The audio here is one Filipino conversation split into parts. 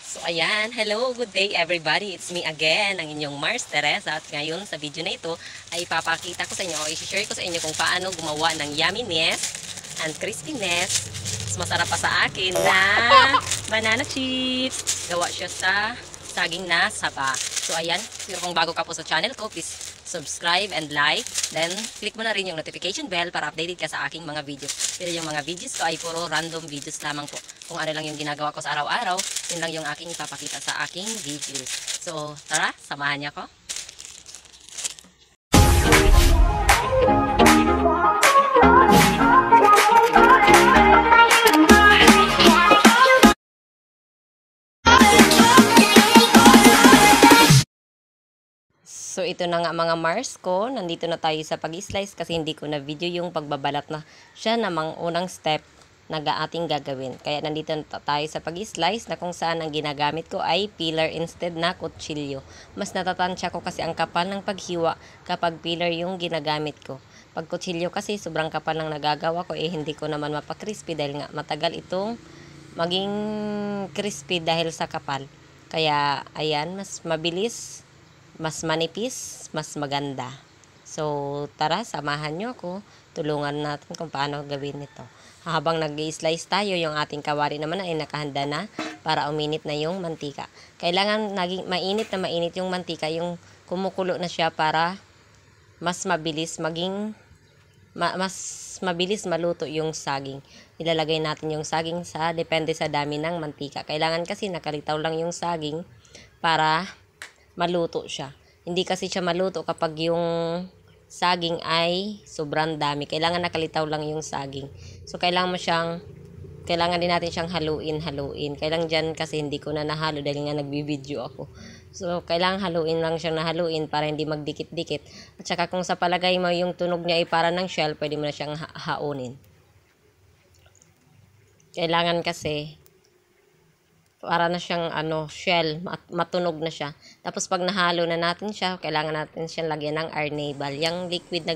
So ayan, hello, good day everybody. It's me again, ang inyong Mars Teresa. At ngayon sa video na ito ay ipapakita ko sa inyo, i-share ko sa inyo kung paano gumawa ng yumminess and crispiness. Mas masarap pa sa akin na banana chips. Gawa siya sa saging na saba. So ayan, pero kung bago ka po sa channel ko, please subscribe and like. Then, click mo na rin yung notification bell para updated ka sa aking mga videos. Pero yung mga videos ko ay puro random videos lamang po. Kung ano lang yung ginagawa ko sa araw-araw, yun lang yung aking ipapakita sa aking videos. So, tara, samahan niyo ako. So, ito na nga mga Mars ko. Nandito na tayo sa pag-slice kasi hindi ko na video yung pagbabalat na siya namang unang step na ating gagawin. Kaya nandito na tayo sa pag-slice na kung saan ang ginagamit ko ay peeler instead na kutsilyo. Mas natatansya ko kasi ang kapal ng paghiwa kapag peeler yung ginagamit ko. Pag kutsilyo kasi sobrang kapal ng nagagawa ko hindi ko naman mapakrispy dahil nga matagal itong maging crispy dahil sa kapal. Kaya ayan, mas mabilis, mas manipis, mas maganda. So, tara, samahan nyo ako. Tulungan natin kung paano gawin ito. Habang nag-slice tayo, yung ating kawali naman ay nakahanda na para uminit na yung mantika. Kailangan naging mainit na mainit yung mantika, yung kumukulo na siya para mas mabilis mas mabilis maluto yung saging. Ilalagay natin yung saging depende sa dami ng mantika. Kailangan kasi nakalitaw lang yung saging para maluto siya. Hindi kasi siya maluto kapag yung saging ay sobrang dami. Kailangan nakalitaw lang yung saging. So, kailangan din natin siyang haluin. Kailangan dyan kasi hindi ko na nahalo dahil nga nagbibideo ako. So, kailangan haluin lang siyang nahaluin para hindi magdikit-dikit. At saka kung sa palagay mo yung tunog niya ay para ng shell, pwede mo na siyang haunin. Kailangan kasi para na siyang shell, matunog na siya. Tapos pag nahalo na natin siya, kailangan natin siyang lagyan ng arnibal. Yung liquid na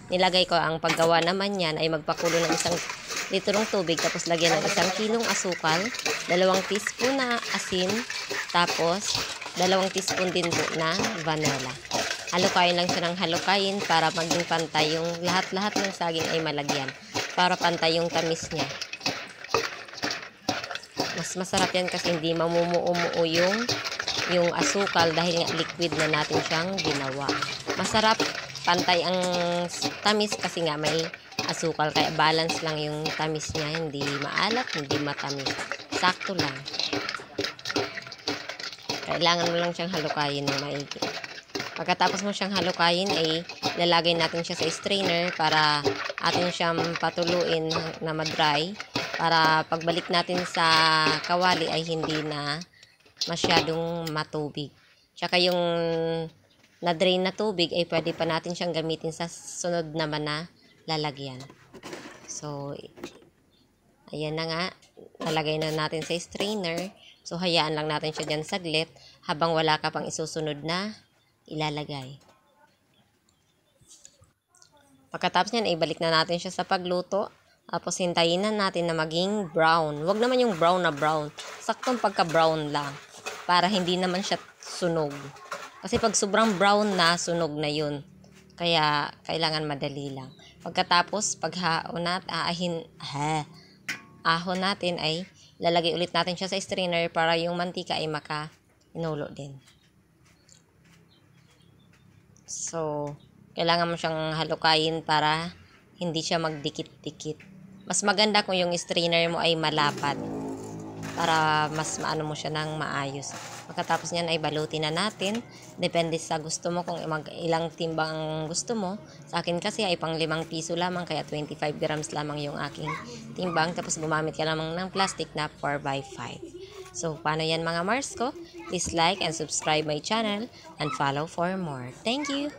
nilagay ko, ang paggawa naman yan ay magpakulo ng 1 litrong tubig, tapos lagyan ng 1 kilong asukal, 2 teaspoon na asin, tapos 2 teaspoon din po na vanilla. Halukayin lang siya ng halukayin para maging pantay yung lahat-lahat ng saging ay malagyan. Para pantay yung tamis niya. Mas masarap yan kasi hindi mamumuo yung asukal dahil nga liquid na natin siyang ginawa. Masarap, pantay ang tamis kasi nga may asukal. Kaya balance lang yung tamis niya. Hindi maalat, hindi matamis. Sakto lang. Kailangan mo lang siyang halukayin ng maigi. Pagkatapos mo siyang halukayin ay lalagay natin siya sa strainer para atin siyang patuluin na madry. Para pagbalik natin sa kawali ay hindi na masyadong matubig. Tsaka yung na-drain na tubig ay pwede pa natin siyang gamitin sa sunod naman na lalagyan. So, ayan na nga. Lalagay na natin sa strainer. So, hayaan lang natin siya dyan saglit habang wala ka pang isusunod na ilalagay. Pagkatapos niyan, ibalik na natin siya sa pagluto. Tapos, hintayin na natin na maging brown. Huwag naman yung brown na brown. Saktong pagka-brown lang. Para hindi naman siya sunog. Kasi pag sobrang brown na, sunog na yun. Kaya, kailangan madali lang. Pagkatapos, ahon natin ay lalagay ulit natin siya sa strainer para yung mantika ay maka-inulo din. So, kailangan mo siyang halukayin para hindi siya magdikit-dikit. Mas maganda kung yung strainer mo ay malapad para mas maano mo siya ng maayos. Pagkatapos niyan ay balutin na natin. Depende sa gusto mo kung ilang timbang gusto mo. Sa akin kasi ay pang 5 piso lamang kaya 25 grams lamang yung aking timbang. Tapos gumamit ka lamang ng plastic na 4x5. So, paano yan mga Mars ko? Please like and subscribe my channel and follow for more. Thank you!